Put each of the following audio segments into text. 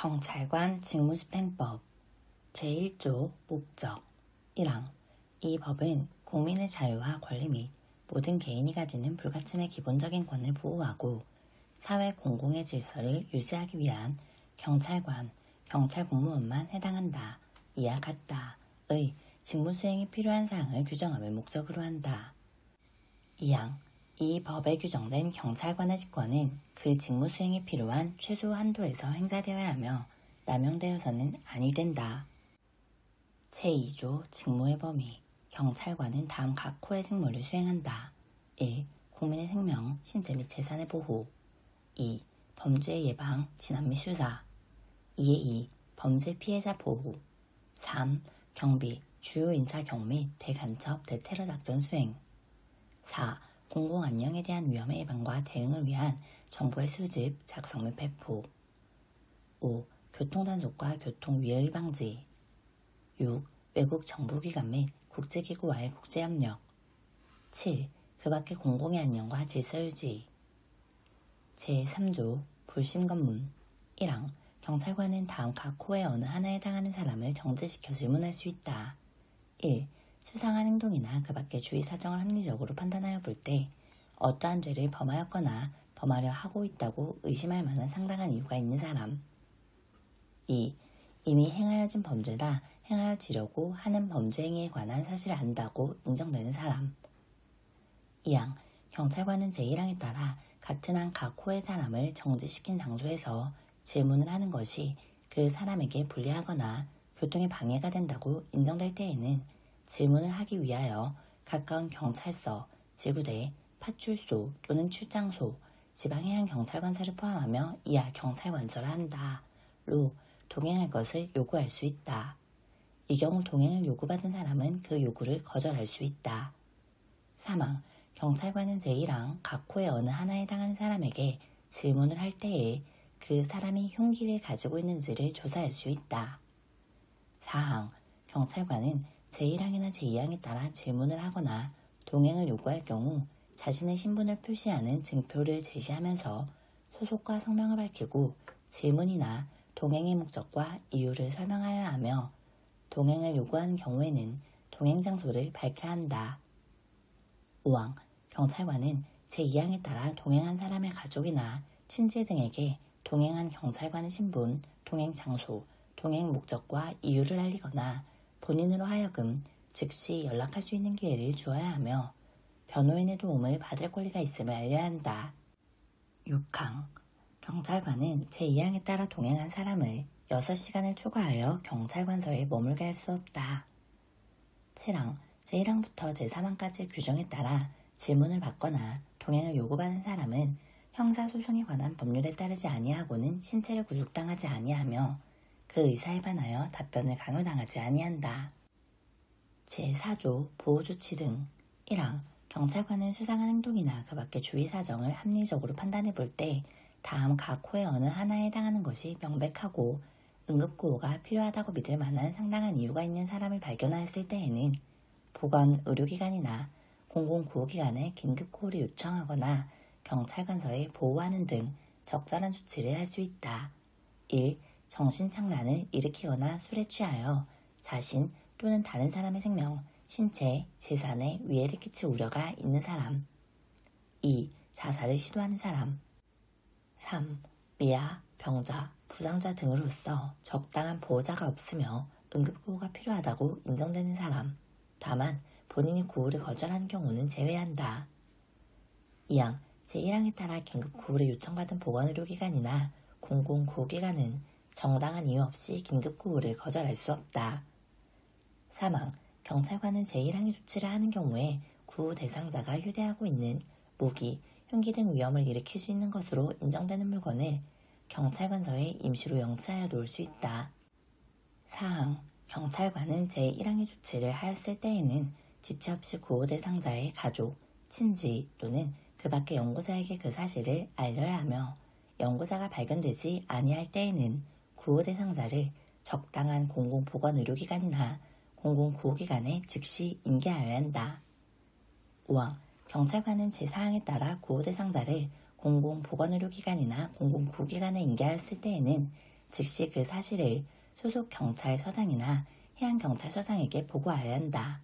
경찰관 직무집행법 제1조 목적 1항 이 법은 국민의 자유와 권리 및 모든 개인이 가지는 불가침의 기본적인 권을 보호하고 사회 공공의 질서를 유지하기 위한 경찰관, 경찰공무원만 해당한다. 이와 같다의 직무수행이 필요한 사항을 규정함을 목적으로 한다. 2항 이 법에 규정된 경찰관의 직권은 그 직무수행이 필요한 최소 한도에서 행사되어야 하며 남용되어서는 아니 된다. 제2조 직무의 범위 경찰관은 다음 각 호의 직무를 수행한다. 1. 국민의 생명, 신체 및 재산의 보호 2. 범죄 예방, 진압 및 수사 2. 범죄 피해자 보호 3. 경비, 주요 인사 경호 및 대간첩, 대테러 작전 수행 4. 공공안녕에 대한 위험의 예방과 대응을 위한 정보의 수집, 작성 및 배포 5. 교통단속과 교통위해 방지 6. 외국 정부기관 및 국제기구와의 국제협력 7. 그 밖의 공공의 안녕과 질서유지 제3조 불심검문 1항 경찰관은 다음 각 호의 어느 하나에 해당하는 사람을 정지시켜 질문할 수 있다. 1. 수상한 행동이나 그 밖의 주위 사정을 합리적으로 판단하여 볼 때 어떠한 죄를 범하였거나 범하려 하고 있다고 의심할 만한 상당한 이유가 있는 사람 2. 이미 행하여진 범죄나 행하여지려고 하는 범죄 행위에 관한 사실을 안다고 인정되는 사람 2항 경찰관은 제1항에 따라 같은 항 각 호의 사람을 정지시킨 장소에서 질문을 하는 것이 그 사람에게 불리하거나 교통에 방해가 된다고 인정될 때에는 질문을 하기 위하여 가까운 경찰서, 지구대, 파출소 또는 출장소, 지방해양경찰관서를 포함하며 이하 경찰관서를 한다로 동행할 것을 요구할 수 있다. 이 경우 동행을 요구받은 사람은 그 요구를 거절할 수 있다. 3항 경찰관은 제1항 각 호의 어느 하나에 해당하는 사람에게 질문을 할 때에 그 사람이 흉기를 가지고 있는지를 조사할 수 있다. 4항 경찰관은 제1항이나 제2항에 따라 질문을 하거나 동행을 요구할 경우 자신의 신분을 표시하는 증표를 제시하면서 소속과 성명을 밝히고 질문이나 동행의 목적과 이유를 설명하여야 하며 동행을 요구하는 경우에는 동행 장소를 밝혀야 한다. 5항 경찰관은 제2항에 따라 동행한 사람의 가족이나 친지 등에게 동행한 경찰관의 신분, 동행 장소, 동행 목적과 이유를 알리거나 본인으로 하여금 즉시 연락할 수 있는 기회를 주어야 하며 변호인의 도움을 받을 권리가 있음을 알려야 한다. 6항 경찰관은 제2항에 따라 동행한 사람을 6시간을 초과하여 경찰관서에 머물게 할 수 없다. 7항 제1항부터 제3항까지의 규정에 따라 질문을 받거나 동행을 요구받은 사람은 형사소송에 관한 법률에 따르지 아니하고는 신체를 구속당하지 아니하며 그 의사에 반하여 답변을 강요당하지 아니한다. 제4조 보호조치 등 1항 경찰관은 수상한 행동이나 그 밖의 주위 사정을 합리적으로 판단해 볼 때 다음 각 호의 어느 하나에 해당하는 것이 명백하고 응급구호가 필요하다고 믿을 만한 상당한 이유가 있는 사람을 발견하였을 때에는 보건 의료기관이나 공공구호기관에 긴급구호를 요청하거나 경찰관서에 보호하는 등 적절한 조치를 할 수 있다. 1. 정신착란을 일으키거나 술에 취하여 자신 또는 다른 사람의 생명, 신체, 재산에 위해를 끼칠 우려가 있는 사람 2. 자살을 시도하는 사람 3. 미아, 병자, 부상자 등으로서 적당한 보호자가 없으며 응급구호가 필요하다고 인정되는 사람 다만 본인이 구호를 거절하는 경우는 제외한다. 2항 제1항에 따라 긴급구호를 요청받은 보건의료기관이나 공공구호기관은 정당한 이유 없이 긴급구호를 거절할 수 없다. 3항 경찰관은 제1항의 조치를 하는 경우에 구호 대상자가 휴대하고 있는 무기, 흉기 등 위험을 일으킬 수 있는 것으로 인정되는 물건을 경찰관서에 임시로 영치하여 놓을 수 있다. 4항 경찰관은 제1항의 조치를 하였을 때에는 지체 없이 구호 대상자의 가족, 친지 또는 그 밖의 연고자에게 그 사실을 알려야 하며 연고자가 발견되지 아니할 때에는 구호 대상자를 적당한 공공보건의료기관이나 공공구호기관에 즉시 인계하여야 한다. 5항 경찰관은 제4항에 따라 구호 대상자를 공공보건의료기관이나 공공구호기관에 인계하였을 때에는 즉시 그 사실을 소속 경찰서장이나 해양경찰서장에게 보고하여야 한다.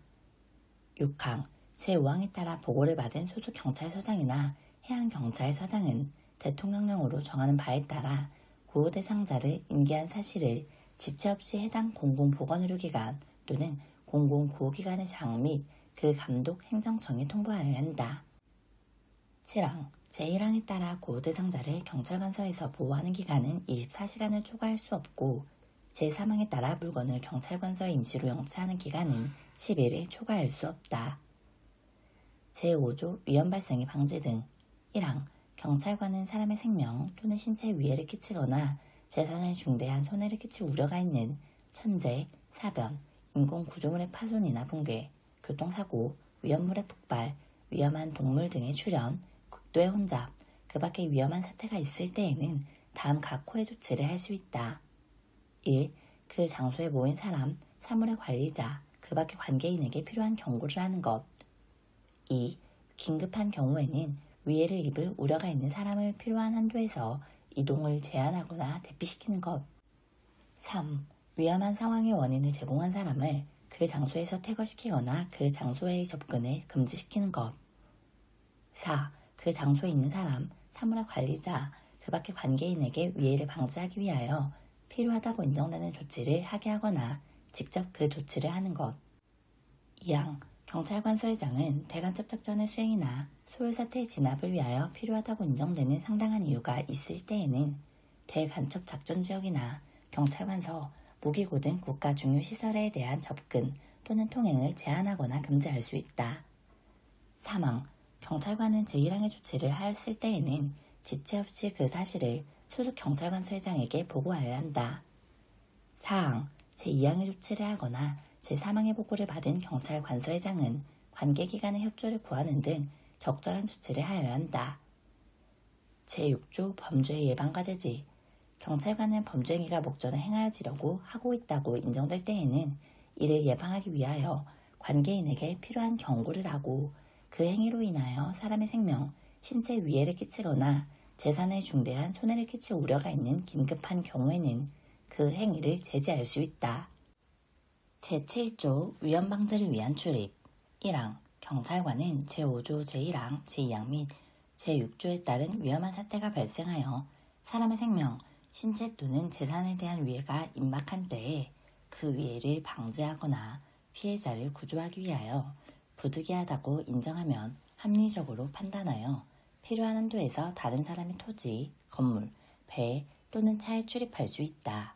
6항 제5항에 따라 보고를 받은 소속 경찰서장이나 해양경찰서장은 대통령령으로 정하는 바에 따라 구호 대상자를 인계한 사실을 지체 없이 해당 공공보건의료기관 또는 공공구호기관의 장 및 그 감독 행정청에 통보하여야 한다. 7항 제1항에 따라 구호 대상자를 경찰관서에서 보호하는 기간은 24시간을 초과할 수 없고 제3항에 따라 물건을 경찰관서에 임시로 영치하는 기간은 10일을 초과할 수 없다. 제5조 위험 발생의 방지 등 1항 경찰관은 사람의 생명 또는 신체에 위해를 끼치거나 재산에 중대한 손해를 끼칠 우려가 있는 천재, 사변, 인공구조물의 파손이나 붕괴, 교통사고, 위험물의 폭발, 위험한 동물 등의 출현, 극도의 혼잡, 그 밖에 위험한 사태가 있을 때에는 다음 각 호의 조치를 할 수 있다. 1. 그 장소에 모인 사람, 사물의 관리자, 그 밖의 관계인에게 필요한 경고를 하는 것. 2. 긴급한 경우에는 위해를 입을 우려가 있는 사람을 필요한 한도에서 이동을 제한하거나 대피시키는 것. 3. 위험한 상황의 원인을 제공한 사람을 그 장소에서 퇴거시키거나 그 장소의 접근을 금지시키는 것. 4. 그 장소에 있는 사람, 사물의 관리자, 그 밖의 관계인에게 위해를 방지하기 위하여 필요하다고 인정되는 조치를 하게 하거나 직접 그 조치를 하는 것. 2항 경찰관서의장은 대간첩 작전의 수행이나 소요사태의 진압을 위하여 필요하다고 인정되는 상당한 이유가 있을 때에는 대간첩 작전 지역이나 경찰관서, 무기고 등 국가 중요 시설에 대한 접근 또는 통행을 제한하거나 금지할 수 있다. 3항 경찰관은 제1항의 조치를 하였을 때에는 지체 없이 그 사실을 소속 경찰관서의장에게 보고하여야 한다. 4항 제2항의 조치를 하거나 제3항의 보고를 받은 경찰관서의장은 관계기관의 협조를 구하는 등 적절한 조치를 하여야 한다. 제6조 범죄 예방과 제지 경찰관은 범죄 행위가 목적을 행하여지려고 하고 있다고 인정될 때에는 이를 예방하기 위하여 관계인에게 필요한 경고를 하고 그 행위로 인하여 사람의 생명, 신체에 위해를 끼치거나 재산에 중대한 손해를 끼칠 우려가 있는 긴급한 경우에는 그 행위를 제지할 수 있다. 제7조 위험 방지를 위한 출입 1항 경찰관은 제5조 제1항, 제2항 및 제6조에 따른 위험한 사태가 발생하여 사람의 생명, 신체 또는 재산에 대한 위해가 임박한 때에 그 위해를 방지하거나 피해자를 구조하기 위하여 부득이하다고 인정하면 합리적으로 판단하여 필요한 한도에서 다른 사람의 토지, 건물, 배 또는 차에 출입할 수 있다.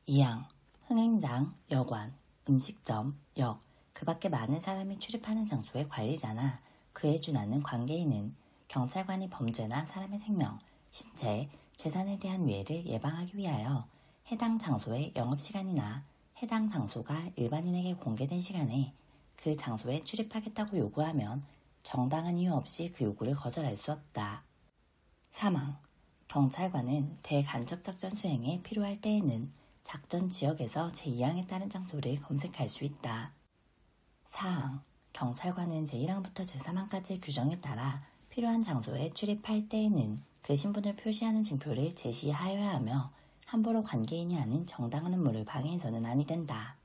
2항 흥행장, 여관, 음식점, 역, 그 밖에 많은 사람이 출입하는 장소의 관리자나 그에 준하는 관계인은 경찰관이 범죄나 사람의 생명, 신체, 재산에 대한 위해를 예방하기 위하여 해당 장소의 영업시간이나 해당 장소가 일반인에게 공개된 시간에 그 장소에 출입하겠다고 요구하면 정당한 이유 없이 그 요구를 거절할 수 없다. 3항 경찰관은 대간첩작전 수행에 필요할 때에는 작전 지역에서 제2항에 따른 장소를 검색할 수 있다. 4항 경찰관은 제1항부터 제3항까지의 규정에 따라 필요한 장소에 출입할 때에는 그 신분을 표시하는 징표를 제시하여야 하며 함부로 관계인이 아닌 정당한 업무를 방해해서는 아니 된다.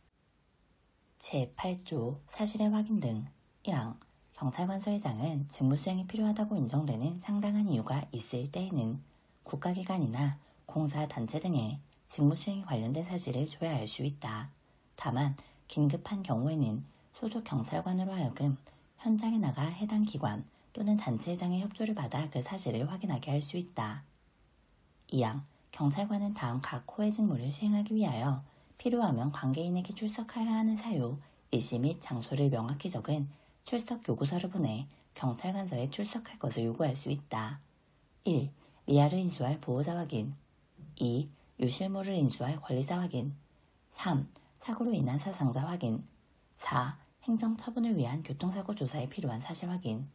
제8조 사실의 확인 등 1항 경찰관서의장은 직무수행이 필요하다고 인정되는 상당한 이유가 있을 때에는 국가기관이나 공사단체 등의 직무수행에 관련된 사실을 조회할 수 있다. 다만 긴급한 경우에는 소속 경찰관으로 하여금 현장에 나가 해당 기관 또는 단체장의 협조를 받아 그 사실을 확인하게 할 수 있다. 2항 경찰관은 다음 각 호의 직무를 수행하기 위하여 필요하면 관계인에게 출석해야 하는 사유, 일시 및 장소를 명확히 적은 출석 요구서를 보내 경찰관서에 출석할 것을 요구할 수 있다. 1. 위하를 인수할 보호자 확인 2. 유실물을 인수할 권리자 확인 3. 사고로 인한 사상자 확인 4. 행정처분을 위한 교통사고 조사에 필요한 사실 확인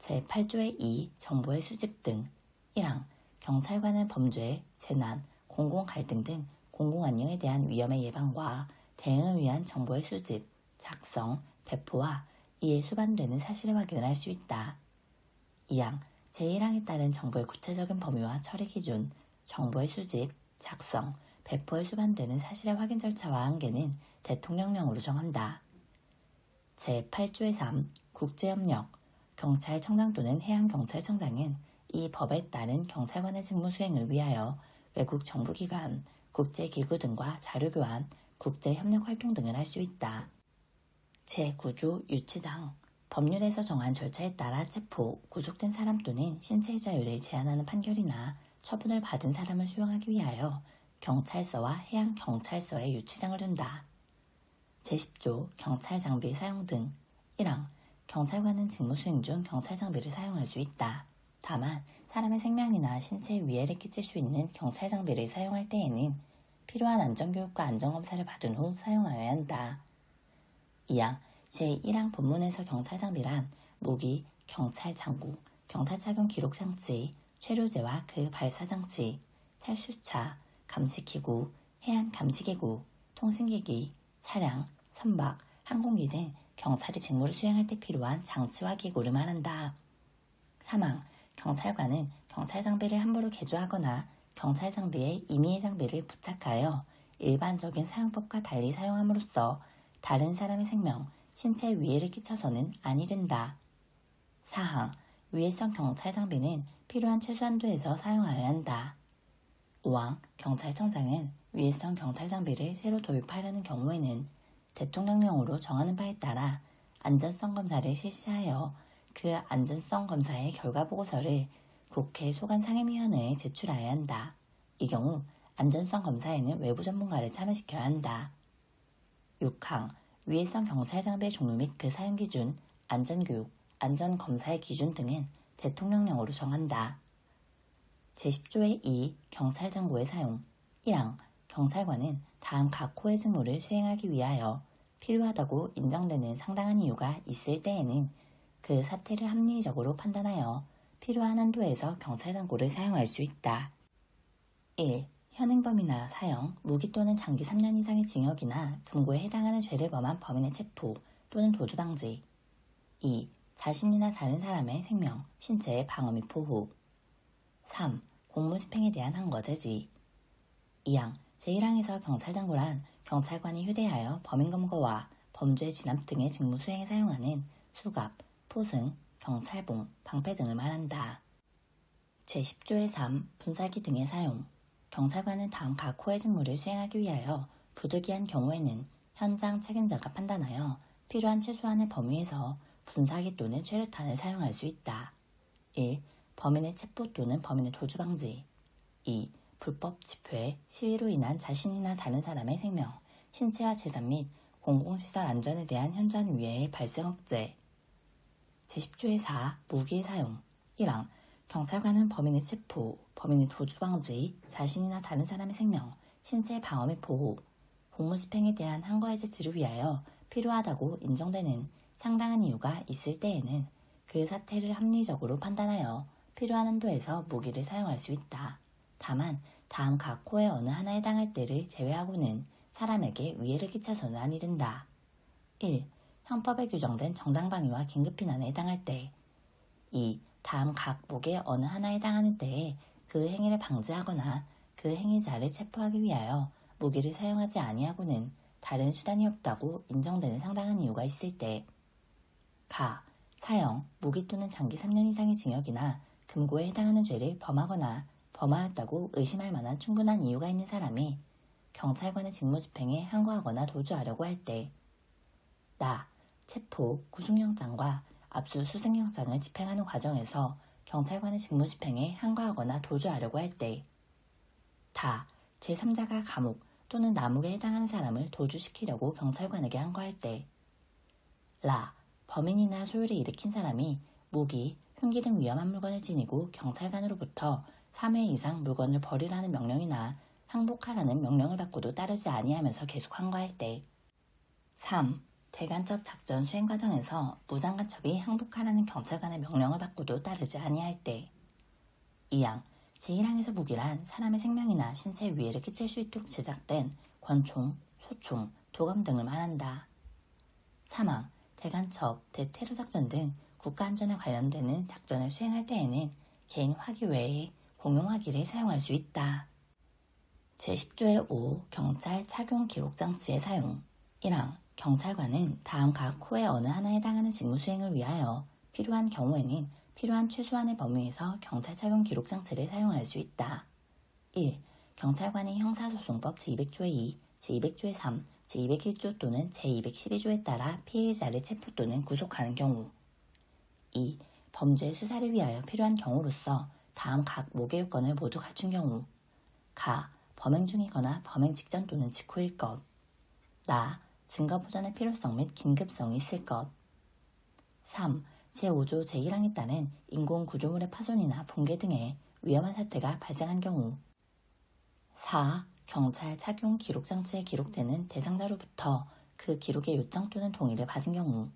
제8조의 2. 정보의 수집 등 1항 경찰관은 범죄, 재난, 공공갈등 등 공공안녕에 대한 위험의 예방과 대응을 위한 정보의 수집, 작성, 배포와 이에 수반되는 사실의 확인을 할 수 있다. 2항 제1항에 따른 정보의 구체적인 범위와 처리 기준, 정보의 수집, 작성, 배포에 수반되는 사실의 확인 절차와 한계는 대통령령으로 정한다. 제8조의 3. 국제협력. 경찰청장 또는 해양경찰청장은 이 법에 따른 경찰관의 직무 수행을 위하여 외국 정부기관, 국제기구 등과 자료교환, 국제협력활동 등을 할 수 있다. 제9조 유치장. 법률에서 정한 절차에 따라 체포, 구속된 사람 또는 신체의 자유를 제한하는 판결이나 처분을 받은 사람을 수용하기 위하여 경찰서와 해양경찰서에 유치장을 둔다. 제10조 경찰 장비 사용 등. 1항. 경찰관은 직무 수행 중 경찰 장비를 사용할 수 있다. 다만 사람의 생명이나 신체에 위해를 끼칠 수 있는 경찰 장비를 사용할 때에는 필요한 안전교육과 안전검사를 받은 후 사용하여야 한다. 2항. 제1항 본문에서 경찰 장비란 무기, 경찰 장구, 경찰 착용 기록 장치, 최루제와 그 발사 장치, 탈수차, 감시기구, 해안 감시기구, 통신기기, 차량, 선박, 항공기 등 경찰이 직무를 수행할 때 필요한 장치와 기구를 말한다. 3항. 경찰관은 경찰 장비를 함부로 개조하거나 경찰 장비에 임의의 장비를 부착하여 일반적인 사용법과 달리 사용함으로써 다른 사람의 생명, 신체에 위해를 끼쳐서는 아니 된다. 4항. 위해성 경찰 장비는 필요한 최소한도에서 사용하여야 한다. 5항. 경찰청장은 위해성 경찰 장비를 새로 도입하려는 경우에는 대통령령으로 정하는 바에 따라 안전성 검사를 실시하여 그 안전성 검사의 결과 보고서를 국회 소관상임위원회에 제출해야 한다. 이 경우 안전성 검사에는 외부 전문가를 참여시켜야 한다. 6항. 위해성 경찰 장비의 종류 및 그 사용 기준, 안전교육, 안전검사의 기준 등은 대통령령으로 정한다. 제10조의 2. 경찰장구의 사용. 1항. 경찰관은 다음 각 호의 직무를 수행하기 위하여 필요하다고 인정되는 상당한 이유가 있을 때에는 그 사태를 합리적으로 판단하여 필요한 한도에서 경찰장구를 사용할 수 있다. 1. 현행범이나 사형, 무기 또는 장기 3년 이상의 징역이나 금고에 해당하는 죄를 범한 범인의 체포 또는 도주 방지. 2. 자신이나 다른 사람의 생명, 신체의 방어 및 보호. 3. 공무집행에 대한 항거 제지. 2항. 제1항에서 경찰장구란 경찰관이 휴대하여 범인검거와 범죄 진압 등의 직무 수행에 사용하는 수갑, 포승, 경찰봉, 방패 등을 말한다. 제10조의 3. 분사기 등의 사용. 경찰관은 다음 각 호의 직무를 수행하기 위하여 부득이한 경우에는 현장 책임자가 판단하여 필요한 최소한의 범위에서 분사기 또는 최루탄을 사용할 수 있다. 1. 범인의 체포 또는 범인의 도주 방지. 2. 불법 집회, 시위로 인한 자신이나 다른 사람의 생명, 신체와 재산 및 공공시설 안전에 대한 현저한 위해의 발생 억제. 제10조의 4. 무기의 사용. 1항. 경찰관은 범인의 체포, 범인의 도주 방지, 자신이나 다른 사람의 생명, 신체의 방어 및 보호, 공무집행에 대한 항거의 제지를 위하여 필요하다고 인정되는 상당한 이유가 있을 때에는 그 사태를 합리적으로 판단하여 필요한 한도에서 무기를 사용할 수 있다. 다만 다음 각 호의 어느 하나에 해당할 때를 제외하고는 사람에게 위해를 끼쳐서는 아니 된다. 1. 형법에 규정된 정당방위와 긴급피난에 해당할 때. 2. 다음 각 목의 어느 하나에 해당하는 때에 그 행위를 방지하거나 그 행위자를 체포하기 위하여 무기를 사용하지 아니하고는 다른 수단이 없다고 인정되는 상당한 이유가 있을 때. 가. 사형, 무기 또는 장기 3년 이상의 징역이나 금고에 해당하는 죄를 범하거나 범하였다고 의심할 만한 충분한 이유가 있는 사람이 경찰관의 직무집행에 항거하거나 도주하려고 할 때. 나. 체포, 구속영장과 압수수색영장을 집행하는 과정에서 경찰관의 직무집행에 항거하거나 도주하려고 할 때. 다. 제3자가 감옥 또는 남욱에 해당하는 사람을 도주시키려고 경찰관에게 항거할 때. 라. 범인이나 소요를 일으킨 사람이 무기, 흉기 등 위험한 물건을 지니고 경찰관으로부터 3회 이상 물건을 버리라는 명령이나 항복하라는 명령을 받고도 따르지 아니하면서 계속 항거할 때. 3. 대간첩 작전 수행 과정에서 무장간첩이 항복하라는 경찰관의 명령을 받고도 따르지 아니할 때. 2항. 제1항에서 무기란 사람의 생명이나 신체에 위해를 끼칠 수 있도록 제작된 권총, 소총, 도검 등을 말한다. 3항. 대간첩, 대테러 작전 등 국가안전에 관련되는 작전을 수행할 때에는 개인 화기 외에 공용 화기를 사용할 수 있다. 제10조의 5. 경찰 착용 기록장치의 사용. 1항. 경찰관은 다음 각 호의 어느 하나에 해당하는 직무 수행을 위하여 필요한 경우에는 필요한 최소한의 범위에서 경찰 착용 기록장치를 사용할 수 있다. 1. 경찰관이 형사소송법 제200조의 2, 제200조의 3, 제201조 또는 제212조에 따라 피해자를 체포 또는 구속하는 경우. 2. 범죄 수사를 위하여 필요한 경우로서 다음 각 모개 요건을 모두 갖춘 경우. 가. 범행 중이거나 범행 직전 또는 직후일 것. 나. 증거 보전의 필요성 및 긴급성이 있을 것. 3. 제5조 제1항에 따른 인공 구조물의 파손이나 붕괴 등의 위험한 사태가 발생한 경우. 4. 경찰 착용 기록장치에 기록되는 대상자로부터 그 기록의 요청 또는 동의를 받은 경우.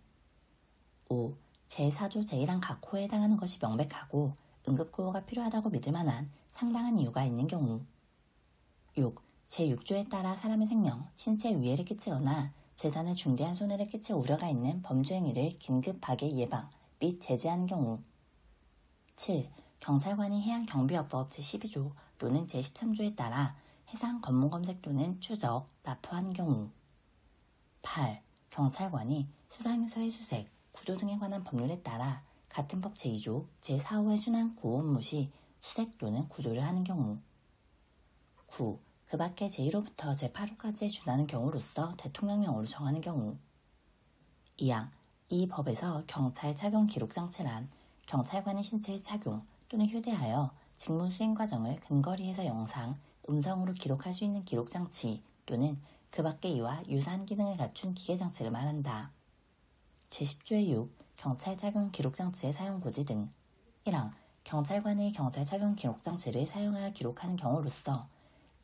5. 제4조 제1항 각 호에 해당하는 것이 명백하고 응급구호가 필요하다고 믿을 만한 상당한 이유가 있는 경우. 6. 제6조에 따라 사람의 생명, 신체에 위해를 끼치거나 재산에 중대한 손해를 끼칠 우려가 있는 범죄 행위를 긴급하게 예방 및 제지하는 경우. 7. 경찰관이 해양경비업법 제12조 또는 제13조에 따라 해상 검문검색 또는 추적, 납포한 경우. 8. 경찰관이 수사행서의 수색, 구조 등에 관한 법률에 따라 같은 법 제2조 제4호의 순환 구호 업무 시 수색 또는 구조를 하는 경우. 9. 그 밖에 제1호부터 제8호까지에 준하는 경우로서 대통령령으로 정하는 경우. 2항. 이 법에서 경찰 착용 기록장치란 경찰관의 신체에 착용 또는 휴대하여 직무 수행 과정을 근거리에서 영상, 음성으로 기록할 수 있는 기록장치 또는 그 밖의 이와 유사한 기능을 갖춘 기계장치를 말한다. 제10조의 6. 경찰 착용 기록장치의 사용 고지 등. 1항. 경찰관의 경찰 착용 기록장치를 사용하여 기록하는 경우로서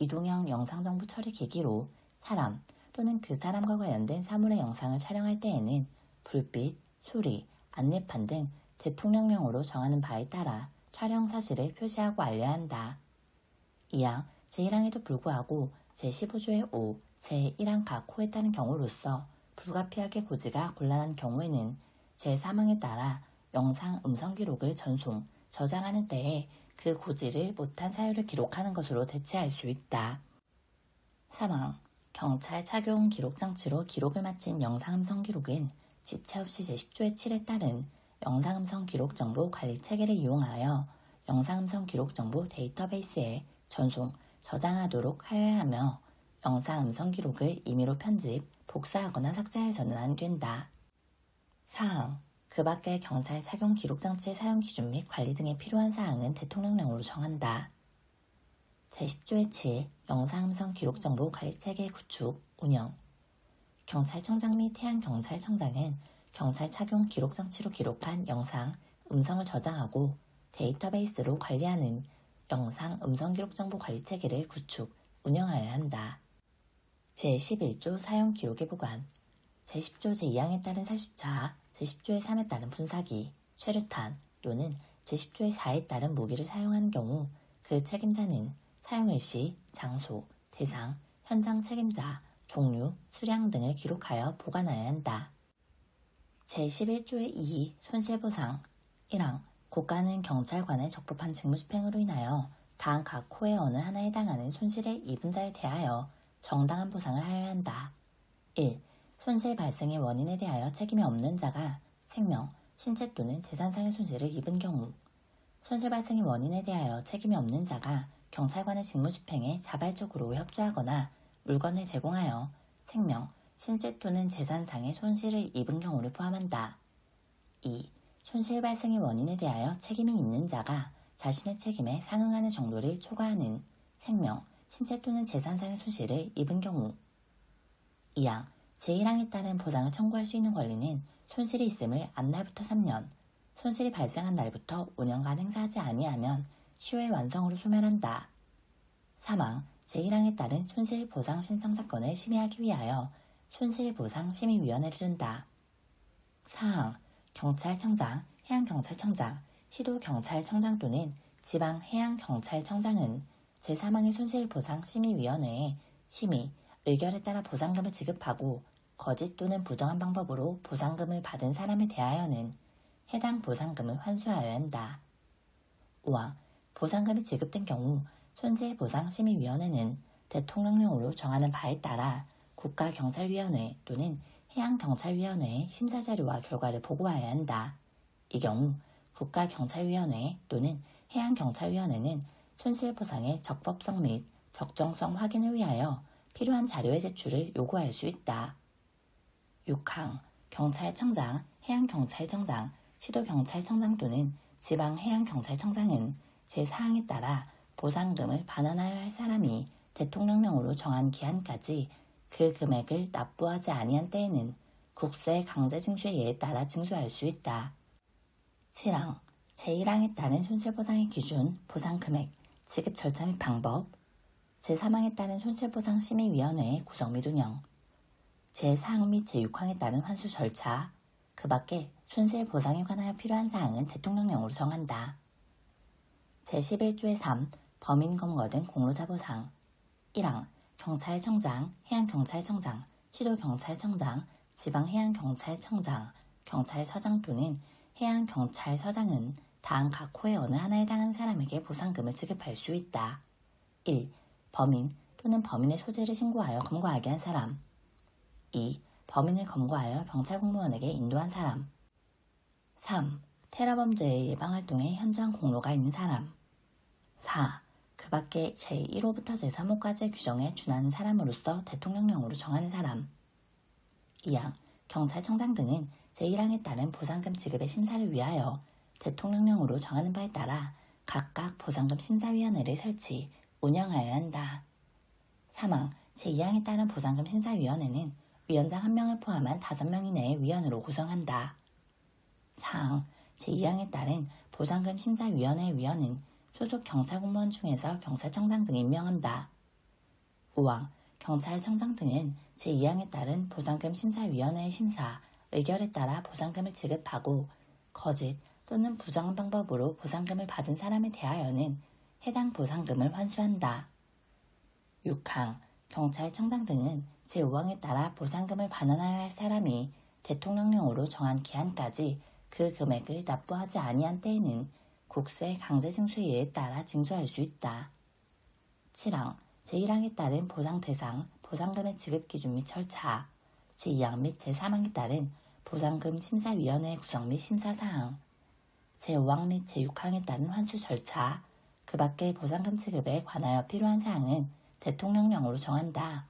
이동형 영상정보 처리 기기로 사람 또는 그 사람과 관련된 사물의 영상을 촬영할 때에는 불빛, 소리, 안내판 등 대통령령으로 정하는 바에 따라 촬영 사실을 표시하고 알려야 한다. 2항. 제1항에도 불구하고 제15조의 5, 제1항 각 호에 따른 경우로서 불가피하게 고지가 곤란한 경우에는 제3항에 따라 영상, 음성 기록을 전송, 저장하는 때에 그 고지를 못한 사유를 기록하는 것으로 대체할 수 있다. 3항. 경찰 착용 기록장치로 기록을 마친 영상, 음성 기록은 지체 없이 제10조의 7에 따른 영상, 음성 기록 정보 관리 체계를 이용하여 영상, 음성 기록 정보 데이터베이스에 전송, 저장하도록 하여야 하며 영상, 음성 기록을 임의로 편집, 복사하거나 삭제해서는 안 된다. 4항. 그 밖의 경찰 착용 기록장치의 사용 기준 및 관리 등에 필요한 사항은 대통령령으로 정한다. 제10조의 7. 영상, 음성 기록 정보 관리체계 구축, 운영. 경찰청장 및 해양경찰청장은 경찰 착용 기록장치로 기록한 영상, 음성을 저장하고 데이터베이스로 관리하는 영상, 음성 기록 정보 관리체계를 구축, 운영하여야 한다. 제11조 사용 기록의 보관. 제10조 제2항에 따른 살수차, 제10조의 3에 따른 분사기, 최루탄 또는 제10조의 4에 따른 무기를 사용하는 경우 그 책임자는 사용일시, 장소, 대상, 현장 책임자, 종류, 수량 등을 기록하여 보관하여야 한다. 제11조의 2. 손실보상. 1항. 국가는 경찰관의 적법한 직무집행으로 인하여 다음 각 호의 어느 하나에 해당하는 손실을 입은 자에 대하여 정당한 보상을 하여야 한다. 1. 손실 발생의 원인에 대하여 책임이 없는 자가 생명, 신체 또는 재산상의 손실을 입은 경우. 손실 발생의 원인에 대하여 책임이 없는 자가 경찰관의 직무집행에 자발적으로 협조하거나 물건을 제공하여 생명, 신체 또는 재산상의 손실을 입은 경우를 포함한다. 2. 손실 발생의 원인에 대하여 책임이 있는 자가 자신의 책임에 상응하는 정도를 초과하는 생명, 신체 또는 재산상의 손실을 입은 경우. 2항. 제1항에 따른 보상을 청구할 수 있는 권리는 손실이 있음을 안 날부터 3년, 손실이 발생한 날부터 5년간 행사하지 아니하면 시효의 완성으로 소멸한다. 3항. 제1항에 따른 손실보상 신청 사건을 심의하기 위하여 손실보상심의위원회를 둔다. 4항. 경찰청장, 해양경찰청장, 시도경찰청장 또는 지방해양경찰청장은 제3항의 손실보상심의위원회에 심의, 의결에 따라 보상금을 지급하고 거짓 또는 부정한 방법으로 보상금을 받은 사람에 대하여는 해당 보상금을 환수하여야 한다. 5항. 보상금이 지급된 경우 손실보상심의위원회는 대통령령으로 정하는 바에 따라 국가경찰위원회 또는 해양경찰위원회에 심사자료와 결과를 보고해야 한다. 이 경우 국가경찰위원회 또는 해양경찰위원회는 손실보상의 적법성 및 적정성 확인을 위하여 필요한 자료의 제출을 요구할 수 있다. 6항 경찰청장, 해양경찰청장, 시도경찰청장 또는 지방해양경찰청장은 제4항에 따라 보상금을 반환하여야 할 사람이 대통령령으로 정한 기한까지 그 금액을 납부하지 아니한 때에는 국세 강제징수의 예에 따라 징수할 수 있다. 7항 제1항에 따른 손실보상의 기준, 보상금액, 지급 절차 및 방법, 제3항에 따른 손실보상심의위원회의 구성 및 운영, 제4항 및 제6항에 따른 환수 절차, 그 밖에 손실보상에 관하여 필요한 사항은 대통령령으로 정한다. 제11조의 3 범인검거 등 공로자 보상 1항 경찰청장, 해양경찰청장, 시도경찰청장, 지방해양경찰청장, 경찰서장 또는 해양경찰서장은 다음 각 호의 어느 하나에 해당하는 사람에게 보상금을 지급할 수 있다. 1. 범인 또는 범인의 소재를 신고하여 검거하게 한 사람. 2. 범인을 검거하여 경찰공무원에게 인도한 사람. 3. 테러범죄의 예방활동에 현장 공로가 있는 사람. 4. 그 밖에 제1호부터 제3호까지의 규정에 준하는 사람으로서 대통령령으로 정하는 사람. 2항 경찰청장 등은 제1항에 따른 보상금 지급의 심사를 위하여 대통령령으로 정하는 바에 따라 각각 보상금 심사위원회를 설치, 운영하여야 한다. 3항 제2항에 따른 보상금 심사위원회는 위원장 1명을 포함한 5명 이내의 위원으로 구성한다. 4항 제2항에 따른 보상금 심사위원회 위원은 소속 경찰공무원 중에서 경찰청장 등이 임명한다. 5항 경찰청장 등은 제2항에 따른 보상금 심사위원회의 심사, 의결에 따라 보상금을 지급하고 거짓 또는 부정한 방법으로 보상금을 받은 사람에 대하여는 해당 보상금을 환수한다. 6항 경찰청장 등은 제5항에 따라 보상금을 반환하여야 할 사람이 대통령령으로 정한 기한까지 그 금액을 납부하지 아니한 때에는 국세 강제징수의 예에 따라 징수할 수 있다. 7항 제1항에 따른 보상 대상, 보상금의 지급 기준 및 절차, 제2항 및 제3항에 따른 보상금 심사위원회의 구성 및 심사사항, 제5항 및 제6항에 따른 환수 절차, 그 밖의 보상금 지급에 관하여 필요한 사항은 대통령령으로 정한다.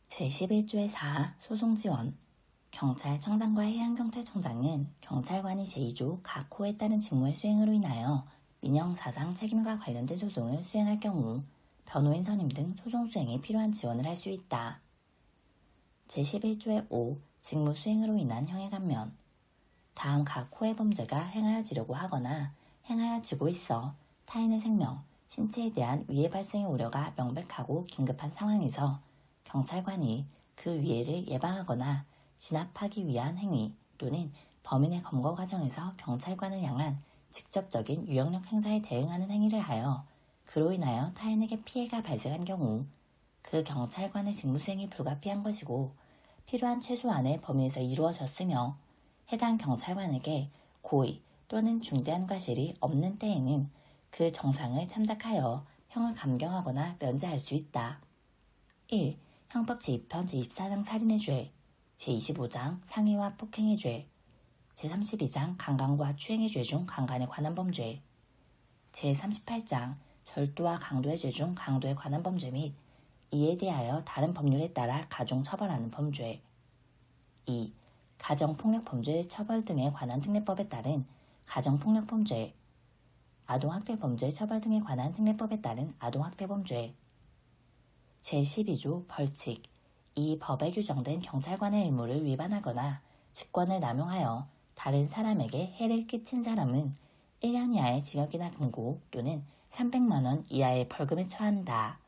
제11조의 4 소송지원 경찰청장과 해양경찰청장은 경찰관이 제2조 각 호에 따른 직무의 수행으로 인하여 민형사상 책임과 관련된 소송을 수행할 경우 변호인 선임 등 소송 수행에 필요한 지원을 할 수 있다. 제11조의 5 직무 수행으로 인한 형해 감면 다음 각 호의 범죄가 행하여지려고 하거나 행하여지고 있어 타인의 생명, 신체에 대한 위해 발생의 우려가 명백하고 긴급한 상황에서 경찰관이 그 위해를 예방하거나 진압하기 위한 행위 또는 범인의 검거 과정에서 경찰관을 향한 직접적인 유형력 행사에 대응하는 행위를 하여 그로 인하여 타인에게 피해가 발생한 경우 그 경찰관의 직무수행이 불가피한 것이고 필요한 최소한의 범위에서 이루어졌으며 해당 경찰관에게 고의 또는 중대한 과실이 없는 때에는 그 정상을 참작하여 형을 감경하거나 면제할 수 있다. 1. 형법 제2편 제24장 살인의 죄, 제25장 상해와 폭행의 죄, 제32장 강간과 추행의 죄 중 강간에 관한 범죄, 제38장 절도와 강도의 죄 중 강도에 관한 범죄 및 이에 대하여 다른 법률에 따라 가중 처벌하는 범죄. 2. 가정폭력범죄 처벌 등에 관한 특례법에 따른 가정폭력범죄, 아동학대범죄 처벌 등에 관한 특례법에 따른 아동학대범죄. 제12조 벌칙 이 법에 규정된 경찰관의 의무를 위반하거나 직권을 남용하여 다른 사람에게 해를 끼친 사람은 1년 이하의 징역이나 금고 또는 300만 원 이하의 벌금에 처한다.